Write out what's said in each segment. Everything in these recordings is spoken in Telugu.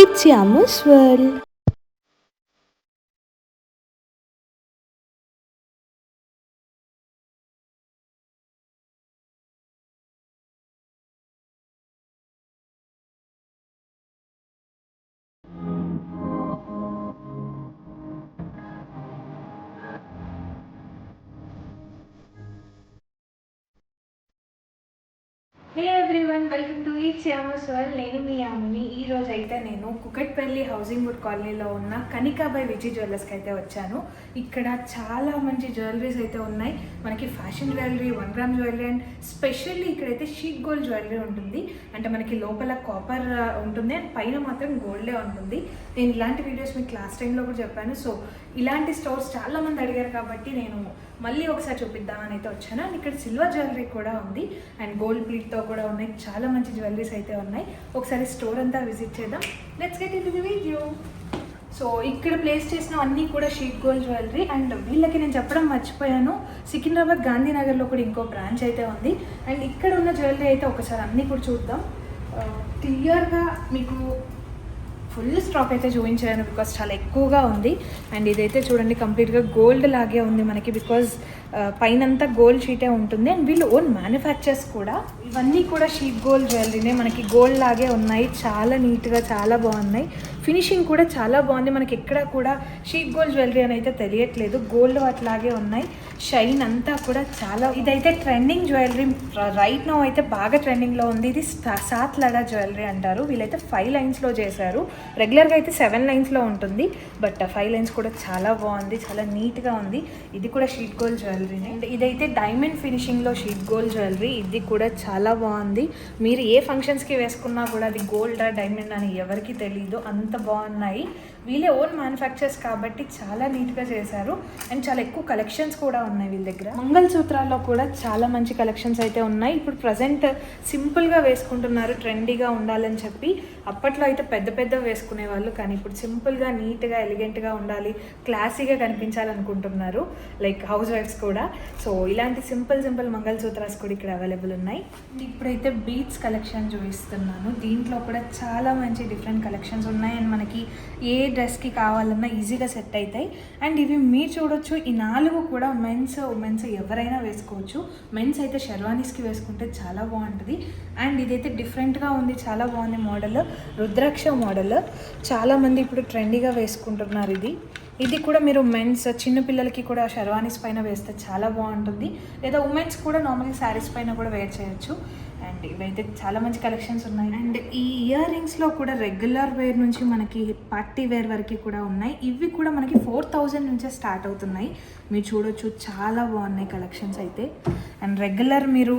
It's World. Hey everyone, welcome to it's Yamu's world. నేను మీ యామిని. ఈరోజు అయితే నేను కుకట్పల్లి హౌసింగ్ బోర్డ్ కాలనీలో ఉన్న కనికా బై విజయ్ జ్యువెలర్స్కి అయితే వచ్చాను. ఇక్కడ చాలా మంచి జ్యువెలరీస్ అయితే ఉన్నాయి. మనకి fashion jewellery, 1 gram jewellery and specially ఇక్కడైతే షీట్ గోల్డ్ జ్యువెలరీ ఉంటుంది. అంటే మనకి లోపల కాపర్ ఉంటుంది అండ్ పైన మాత్రం గోల్డే ఉంటుంది. నేను ఇలాంటి వీడియోస్ మీకు లాస్ట్ టైంలో కూడా చెప్పాను. సో ఇలాంటి స్టోర్స్ చాలామంది అడిగారు కాబట్టి నేను మళ్ళీ ఒకసారి చూపిద్దామని అయితే వచ్చాను. అండ్ ఇక్కడ సిల్వర్ జ్యువెలరీ కూడా ఉంది అండ్ గోల్డ్ ప్లీట్తో కూడా ఉన్నాయి. చాలా మంచి జ్యువెలరీస్ అయితే ఉన్నాయి. ఒకసారి స్టోర్ అంతా విజిట్ చేద్దాం. Let's get into the video. So ఇక్కడ ప్లేస్ చేసిన అన్నీ కూడా షీట్ గోల్డ్ జ్యువెలరీ. అండ్ వీళ్ళకి నేను చెప్పడం మర్చిపోయాను, సికింద్రాబాద్ గాంధీనగర్లో కూడా ఇంకో బ్రాంచ్ అయితే ఉంది. అండ్ ఇక్కడ ఉన్న జ్యువెలరీ అయితే ఒకసారి అన్నీ కూడా చూద్దాం. క్లియర్గా మీకు ఫుల్ స్టాక్ అయితే చూపించాను బికాస్ చాలా ఎక్కువగా ఉంది. అండ్ ఇదైతే చూడండి కంప్లీట్గా గోల్డ్ లాగే ఉంది మనకి, బికాజ్ పైనంతా గోల్డ్ షీటే ఉంటుంది. అండ్ వీళ్ళు ఓన్ మ్యానుఫ్యాక్చర్స్ కూడా. ఇవన్నీ కూడా షీట్ గోల్డ్ జ్యువెలరీనే, మనకి గోల్డ్ లాగే ఉన్నాయి. చాలా నీట్గా చాలా బాగున్నాయి. ఫినిషింగ్ కూడా చాలా బాగుంది. మనకి ఎక్కడ కూడా షీట్ గోల్డ్ జ్యువెలరీ అని అయితే తెలియట్లేదు, గోల్డ్ అట్లాగే ఉన్నాయి. షైన్ అంతా కూడా చాలా. ఇదైతే ట్రెండింగ్ జ్యువెలరీ రైట్ నౌ అయితే బాగా ట్రెండింగ్లో ఉంది. ఇది సాత్ లడా జ్యువెలరీ అంటారు. వీళ్ళైతే 5 లైన్స్లో చేశారు. రెగ్యులర్గా అయితే 7 లైన్స్లో ఉంటుంది, బట్ 5 లైన్స్ కూడా చాలా బాగుంది, చాలా నీట్గా ఉంది. ఇది కూడా షీట్ గోల్డ్ జ్యువెలరీనే. అండ్ ఇదైతే డైమండ్ ఫినిషింగ్లో షీట్ గోల్డ్ జ్యువెలరీ. ఇది కూడా చాలా బాగుంది. మీరు ఏ ఫంక్షన్స్కి వేసుకున్నా కూడా అది గోల్డా డైమండ్ అని ఎవరికి తెలీదు, అంత బాగున్నాయి. వీళ్ళే ఓన్ మ్యానుఫ్యాక్చర్స్ కాబట్టి చాలా నీట్గా చేశారు. అండ్ చాలా ఎక్కువ కలెక్షన్స్ కూడా ఉన్నాయి వీళ్ళ దగ్గర. మంగళసూత్రాల్లో కూడా చాలా మంచి కలెక్షన్స్ అయితే ఉన్నాయి. ఇప్పుడు ప్రజెంట్ సింపుల్గా వేసుకుంటున్నారు, ట్రెండీగా ఉండాలని చెప్పి. అప్పట్లో అయితే పెద్ద పెద్ద వేసుకునే వాళ్ళు, కానీ ఇప్పుడు సింపుల్గా నీట్గా ఎలిగెంట్గా ఉండాలి, క్లాసీగా కనిపించాలనుకుంటున్నారు, లైక్ హౌస్ వైఫ్స్ కూడా. సో ఇలాంటి సింపుల్ మంగళసూత్రాస్ కూడా ఇక్కడ అవైలబుల్ ఉన్నాయి. ఇప్పుడైతే బీట్స్ కలెక్షన్ చూపిస్తున్నాను. దీంట్లో కూడా చాలా మంచి డిఫరెంట్ కలెక్షన్స్ ఉన్నాయి. అండ్ మనకి ఏ డ్రెస్కి కావాలన్నా ఈజీగా సెట్ అవుతాయి. అండ్ ఇవి మీరు చూడొచ్చు, ఈ 4 కూడా మెన్స్ ఉమెన్స్ ఎవరైనా వేసుకోవచ్చు. మెన్స్ అయితే షెర్వానీస్కి వేసుకుంటే చాలా బాగుంటుంది. అండ్ ఇదైతే డిఫరెంట్గా ఉంది, చాలా బాగుంది మోడల్. రుద్రాక్ష మోడల్ చాలామంది ఇప్పుడు ట్రెండీగా వేసుకుంటున్నారు. ఇది కూడా మీరు మెన్స్ చిన్నపిల్లలకి కూడా షెర్వానీస్ పైన వేస్తే చాలా బాగుంటుంది, లేదా ఉమెన్స్ కూడా నార్మల్గా శారీస్ పైన కూడా వేర్ చేయొచ్చు. అండ్ ఇవైతే చాలా మంచి కలెక్షన్స్ ఉన్నాయి. అండ్ ఈ ఇయర్ రింగ్స్లో కూడా రెగ్యులర్ వేర్ నుంచి మనకి పార్టీ వేర్ వరకు కూడా ఉన్నాయి. ఇవి కూడా మనకి 4000 నుంచే స్టార్ట్ అవుతున్నాయి. మీరు చూడొచ్చు, చాలా బాగున్నాయి కలెక్షన్స్ అయితే. అండ్ రెగ్యులర్ మీరు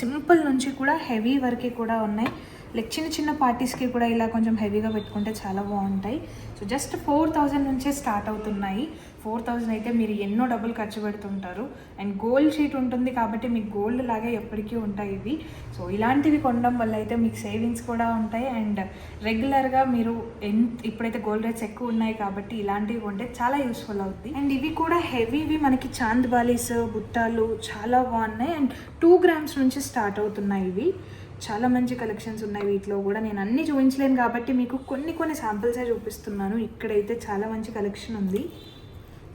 సింపుల్ నుంచి కూడా హెవీ వరకు కూడా ఉన్నాయి. లైక్ చిన్న పార్టీస్కి కూడా ఇలా కొంచెం హెవీగా పెట్టుకుంటే చాలా బాగుంటాయి. సో జస్ట్ 4000 నుంచే స్టార్ట్ అవుతున్నాయి. 4000 అయితే మీరు ఎన్నో డబ్బులు ఖర్చు పెడుతుంటారు. అండ్ గోల్డ్ షీట్ ఉంటుంది కాబట్టి మీకు గోల్డ్ లాగే ఎప్పటికీ ఉంటాయి ఇవి. సో ఇలాంటివి కొనడం వల్ల అయితే మీకు సేవింగ్స్ కూడా ఉంటాయి. అండ్ రెగ్యులర్గా మీరు ఇప్పుడైతే గోల్డ్ రేట్స్ ఎక్కువ ఉన్నాయి కాబట్టి ఇలాంటివి కొంటే చాలా యూస్ఫుల్ అవుతుంది. అండ్ ఇవి కూడా హెవీవి మనకి చాంద్ బాలీస్, బుట్టాలు చాలా బాగున్నాయి. అండ్ 2 గ్రామ్స్ నుంచి స్టార్ట్ అవుతున్నాయి ఇవి. చాలా మంచి కలెక్షన్స్ ఉన్నాయి వీటిలో కూడా. నేను అన్నీ చూపించలేను కాబట్టి మీకు కొన్ని శాంపిల్సే చూపిస్తున్నాను. ఇక్కడైతే చాలా మంచి కలెక్షన్ ఉంది.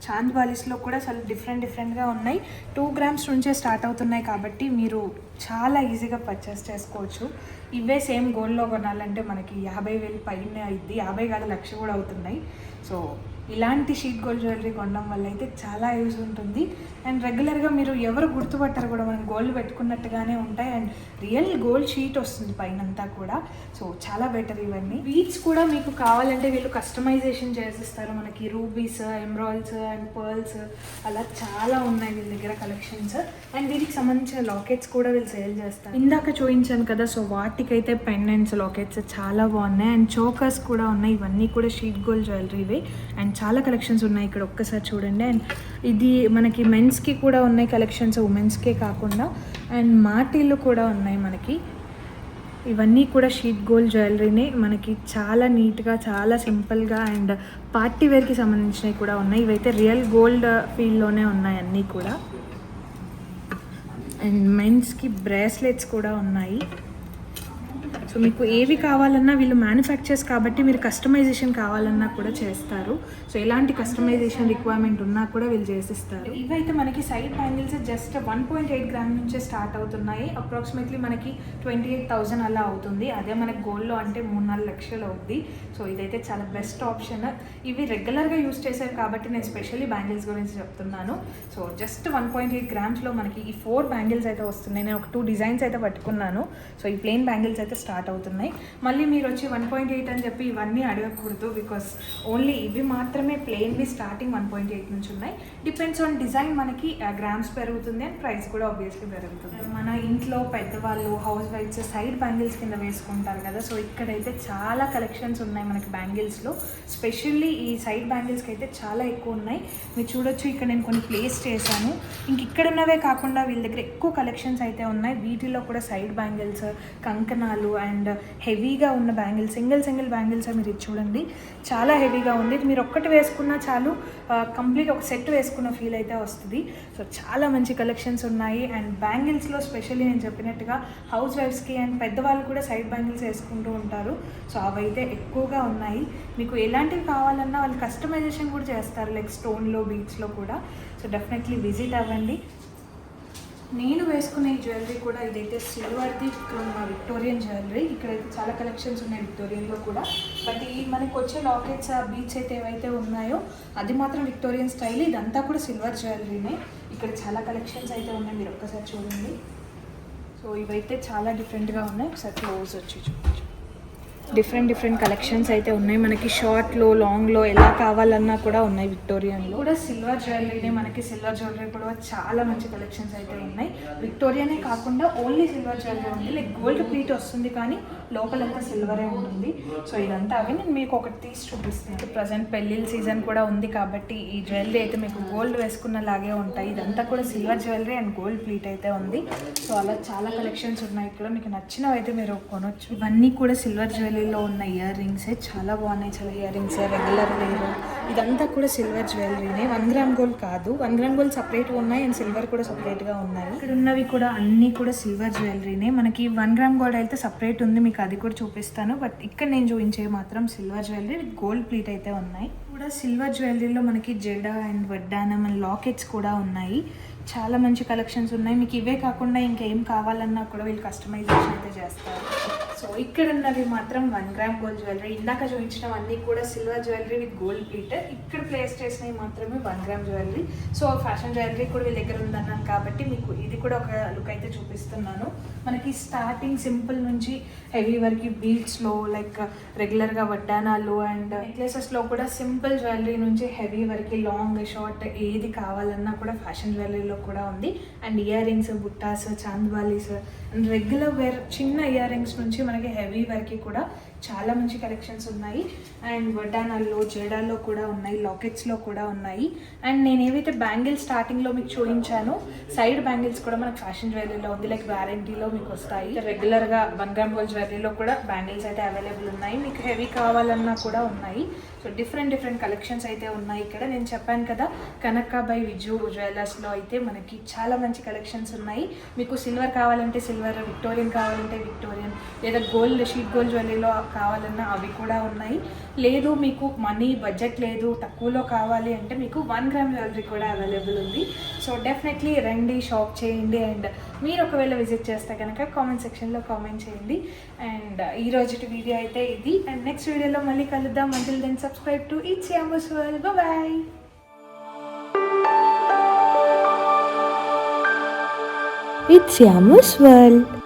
చాంద్ బాలీస్లో కూడా చాలా డిఫరెంట్గా ఉన్నాయి. 2 గ్రామ్స్ నుంచే స్టార్ట్ అవుతున్నాయి కాబట్టి మీరు చాలా ఈజీగా పర్చేస్ చేసుకోవచ్చు. ఇవే సేమ్ గోల్డ్లో కొనాలంటే మనకి 50,000 పైన అయింది, 50 కాదు 1,00,000 కూడా అవుతున్నాయి. సో ఇలాంటి షీట్ గోల్డ్ జ్యువెలరీ కొనడం వల్ల అయితే చాలా యూజ్ ఉంటుంది. అండ్ రెగ్యులర్గా మీరు ఎవరు గుర్తుపట్టారు కూడా, మనం గోల్డ్ పెట్టుకున్నట్టుగానే ఉంటాయి. అండ్ రియల్ గోల్డ్ షీట్ వస్తుంది పైనంతా కూడా. సో చాలా బెటర్ ఇవన్నీ. బీడ్స్ కూడా మీకు కావాలంటే వీళ్ళు కస్టమైజేషన్ చేసిస్తారు. మనకి రూబీస్, ఎమరాల్డ్స్ అండ్ పర్ల్స్ అలా చాలా ఉన్నాయి వీళ్ళ దగ్గర కలెక్షన్స్. అండ్ వీటికి సంబంధించిన లాకెట్స్ కూడా వీళ్ళు సేల్ చేస్తారు. ఇందాక చూపించాను కదా, సో వాటికైతే పెండెంట్స్, లాకెట్స్ చాలా బాగున్నాయి. అండ్ చోకర్స్ కూడా ఉన్నాయి. ఇవన్నీ కూడా షీట్ గోల్డ్ జ్యువెలరీవే. అండ్ చాలా కలెక్షన్స్ ఉన్నాయి ఇక్కడ, ఒక్కసారి చూడండి. అండ్ ఇది మనకి మెన్స్కి కూడా ఉన్నాయి కలెక్షన్స్, ఉమెన్స్కే కాకుండా. అండ్ మాటీలు కూడా ఉన్నాయి మనకి. ఇవన్నీ కూడా షీట్ గోల్డ్ జ్యువెలరీనే. మనకి చాలా నీట్గా, చాలా సింపుల్గా అండ్ పార్టీ వేర్కి సంబంధించినవి కూడా ఉన్నాయి. ఇవైతే రియల్ గోల్డ్ ఫీల్డ్లోనే ఉన్నాయి అన్నీ కూడా. అండ్ మెన్స్కి బ్రేస్లెట్స్ కూడా ఉన్నాయి. సో మీకు ఏవి కావాలన్నా వీళ్ళు మ్యానుఫ్యాక్చర్స్ కాబట్టి మీరు కస్టమైజేషన్ కావాలన్నా కూడా చేస్తారు. సో ఎలాంటి కస్టమైజేషన్ రిక్వైర్మెంట్ ఉన్నా కూడా వీళ్ళు చేసిస్తారు. ఇవైతే మనకి సైడ్ బ్యాంగిల్స్ జస్ట్ 1.8 గ్రామ్ నుంచే స్టార్ట్ అవుతున్నాయి. అప్రాక్సిమేట్లీ మనకి 28,000 అలా అవుతుంది. అదే మనకి గోల్డ్లో అంటే 3-4 లక్షలు అవుతుంది. సో ఇదైతే చాలా బెస్ట్ ఆప్షన్. ఇవి రెగ్యులర్గా యూస్ చేసేవి కాబట్టి నేను స్పెషల్లీ బ్యాంగిల్స్ గురించి చెప్తున్నాను. సో జస్ట్ 1.8 గ్రామ్స్లో మనకి ఈ 4 బ్యాంగిల్స్ అయితే వస్తున్నాయి. నేను ఒక 2 డిజైన్స్ అయితే పట్టుకున్నాను. సో ఈ ప్లెయిన్ బ్యాంగిల్స్ అయితే స్టార్ట్ అవుతున్నాయి. మళ్ళీ మీరు వచ్చి 1.8 అని చెప్పి ఇవన్నీ అడగకూడదు, బికాస్ ఓన్లీ ఇవి మాత్రమే ప్లెయిన్వి స్టార్టింగ్ 1.8 నుంచి ఉన్నాయి. డిపెండ్స్ ఆన్ డిజైన్ మనకి గ్రామ్స్ పెరుగుతుంది అండ్ ప్రైస్ కూడా ఆబ్వియస్లీ పెరుగుతుంది. మన ఇంట్లో పెద్దవాళ్ళు హౌస్ వైఫ్స్ సైడ్ బ్యాంగిల్స్ కింద వేసుకుంటారు కదా. సో ఇక్కడైతే చాలా కలెక్షన్స్ ఉన్నాయి మనకి బ్యాంగిల్స్లో. స్పెషల్లీ ఈ సైడ్ బ్యాంగిల్స్కి అయితే చాలా ఎక్కువ ఉన్నాయి. మీరు చూడొచ్చు, ఇక్కడ నేను కొన్ని ప్లేస్ చేశాను. ఇంక ఇక్కడ ఉన్నవే కాకుండా వీళ్ళ దగ్గర ఎక్కువ కలెక్షన్స్ అయితే ఉన్నాయి. వీటిల్లో కూడా సైడ్ బ్యాంగిల్స్, కంకణాలు అండ్ హెవీగా ఉన్న బ్యాంగిల్స్, సింగిల్ బ్యాంగిల్స్ మీరు ఇది చూడండి, చాలా హెవీగా ఉంది. మీరు ఒక్కటి వేసుకున్నా చాలు, కంప్లీట్ ఒక సెట్ వేసుకున్న ఫీల్ అయితే వస్తుంది. సో చాలా మంచి కలెక్షన్స్ ఉన్నాయి. అండ్ బ్యాంగిల్స్లో స్పెషల్లీ నేను చెప్పినట్టుగా హౌస్ వైఫ్స్కి అండ్ పెద్దవాళ్ళు కూడా సైడ్ బ్యాంగిల్స్ వేసుకుంటూ ఉంటారు. సో అవైతే ఎక్కువగా ఉన్నాయి. మీకు ఎలాంటివి కావాలన్నా వాళ్ళు కస్టమైజేషన్ కూడా చేస్తారు, లైక్ స్టోన్లో, బీడ్స్లో కూడా. సో డెఫినెట్లీ విజిట్ అవ్వండి. నేను వేసుకునే ఈ జ్యువెలరీ కూడా ఇదైతే సిల్వర్ది ఫ్రమ్ విక్టోరియన్ జ్యువెలరీ. ఇక్కడైతే చాలా కలెక్షన్స్ ఉన్నాయి విక్టోరియన్లో కూడా. బట్ ఈ మనకు వచ్చే లాకెట్స్, ఆ బీట్స్ అయితే ఏవైతే ఉన్నాయో అది మాత్రం విక్టోరియన్ స్టైల్. ఇదంతా కూడా సిల్వర్ జ్యువెలరీనే. ఇక్కడ చాలా కలెక్షన్స్ అయితే ఉన్నాయి, మీరు ఒక్కసారి చూడండి. సో ఇవైతే చాలా డిఫరెంట్గా ఉన్నాయి. ఒకసారి క్లోజ్ వచ్చి చూపించు. డిఫరెంట్ కలెక్షన్స్ అయితే ఉన్నాయి మనకి. షార్ట్లో, లాంగ్లో ఎలా కావాలన్నా కూడా ఉన్నాయి. విక్టోరియన్లో కూడా సిల్వర్ జ్యువెలరీనే. మనకి సిల్వర్ జ్యువెలరీ కూడా చాలా మంచి కలెక్షన్స్ అయితే ఉన్నాయి. విక్టోరియానే కాకుండా ఓన్లీ సిల్వర్ జ్యువెలరీ ఉంది, లైక్ గోల్డ్ ప్లీట్ వస్తుంది కానీ లోపలంతా సిల్వరే ఉంటుంది. సో ఇదంతా అవి నేను మీకు ఒకటి తీసి చూపిస్తాను. ప్రజెంట్ పెళ్ళిళ్ళ సీజన్ కూడా ఉంది కాబట్టి ఈ జ్యువెలరీ అయితే మీకు గోల్డ్ వేసుకున్నలాగే ఉంటాయి. ఇదంతా కూడా silver jewellery and gold pleat అయితే ఉంది. సో అలా చాలా కలెక్షన్స్ ఉన్నాయి ఇక్కడ. మీకు నచ్చినవి అయితే మీరు కొనొచ్చు. ఇవన్నీ కూడా సిల్వర్ జ్యువెలరీలో ఉన్న ఇయర్ రింగ్సే, చాలా బాగున్నాయి. చాలా ఇయర్ రింగ్స్, రెగ్యులర్ వేరు, ఇదంతా కూడా సిల్వర్ జ్యువెలరీనే. 1 గ్రామ్ గోల్డ్ కాదు, 1 గ్రామ్ గోల్డ్ సపరేట్గా ఉన్నాయి అండ్ సిల్వర్ కూడా సపరేట్గా ఉన్నాయి. ఇక్కడ ఉన్నవి కూడా అన్నీ కూడా సిల్వర్ జ్యువెలరీనే. మనకి 1 గ్రామ్ గోల్డ్ అయితే సపరేట్ ఉంది, మీకు అది కూడా చూపిస్తాను. బట్ ఇక్కడ నేను చూపించేవి మాత్రం silver jewellery with gold pleat అయితే ఉన్నాయి. కూడా సిల్వర్ జ్యువెలరీలో మనకి జడ అండ్ వడ్డానం అండ్ లాకెట్స్ కూడా ఉన్నాయి. చాలా మంచి కలెక్షన్స్ ఉన్నాయి. మీకు ఇవే కాకుండా ఇంకేం కావాలన్నా కూడా వీళ్ళు కస్టమైజేషన్ అయితే చేస్తారు. సో ఇక్కడ ఉన్నవి మాత్రం 1 గ్రామ్ గోల్డ్ జ్యువెలరీ. ఇందాక చూపించడం అన్నీ కూడా silver jewellery with gold pleat. ఇక్కడ ప్లేస్ చేసినవి మాత్రమే 1 gram jewellery. So fashion jewellery కూడా వీళ్ళ దగ్గర ఉందన్నాను కాబట్టి మీకు ఇది కూడా ఒక లుక్ అయితే చూపిస్తున్నాను. మనకి స్టార్టింగ్ సింపుల్ నుంచి హెవీ వరకు బీడ్స్లో, లైక్ రెగ్యులర్గా వడ్డానాలు అండ్ నెక్లెసెస్లో కూడా సింపుల్ జ్యువెలరీ నుంచి హెవీ వరకు లాంగ్, షార్ట్ ఏది కావాలన్నా కూడా ఫ్యాషన్ జ్యువెలరీలో కూడా ఉంది. అండ్ ఇయర్ రింగ్స్, బుట్టాస్, చాంద్వాలీస్ అండ్ రెగ్యులర్ వేర్ చిన్న ఇయర్ రింగ్స్ నుంచి మనకి హెవీ వరకు కూడా చాలా మంచి కలెక్షన్స్ ఉన్నాయి. అండ్ వడ్డానాల్లో, జడాల్లో కూడా ఉన్నాయి, లాకెట్స్లో కూడా ఉన్నాయి. అండ్ నేను ఏవైతే బ్యాంగిల్స్ స్టార్టింగ్లో మీకు చూపించానో సైడ్ బ్యాంగిల్స్ కూడా మనకు ఫ్యాషన్ జ్యువెలరీలో ఉంది, లైక్ వ్యారంటీలో మీకు వస్తాయి. రెగ్యులర్గా 1 గ్రామ్ గోల్డ్ జ్యువెలరీలో కూడా బ్యాంగిల్స్ అయితే అవైలబుల్ ఉన్నాయి. మీకు హెవీ కావాలన్నా కూడా ఉన్నాయి. సో డిఫరెంట్ కలెక్షన్స్ అయితే ఉన్నాయి ఇక్కడ. నేను చెప్పాను కదా, కనక బై విజు జ్యువెలర్స్లో అయితే మనకి చాలా మంచి కలెక్షన్స్ ఉన్నాయి. మీకు సిల్వర్ కావాలంటే సిల్వర్, విక్టోరియన్ కావాలంటే విక్టోరియన్, లేదా గోల్డ్, షీట్ గోల్డ్ జ్యువెలరీలో కావాలన్నా అవి కూడా ఉన్నాయి. లేదు మీకు మనీ బడ్జెట్ లేదు, తక్కువలో కావాలి అంటే మీకు 1 గ్రామ్ జ్యువెలరీ కూడా అవైలబుల్ ఉంది. సో డెఫినెట్లీ రండి, షాప్ చేయండి. అండ్ మీరు ఒకవేళ విజిట్ చేస్తే కనుక కామెంట్ సెక్షన్లో కామెంట్ చేయండి. అండ్ ఈ రోజు వీడియో అయితే ఇది. అండ్ నెక్స్ట్ వీడియోలో మళ్ళీ కలుద్దాం. Until then subscribe to it's Yamu's world. Bye. It's Yamu's World.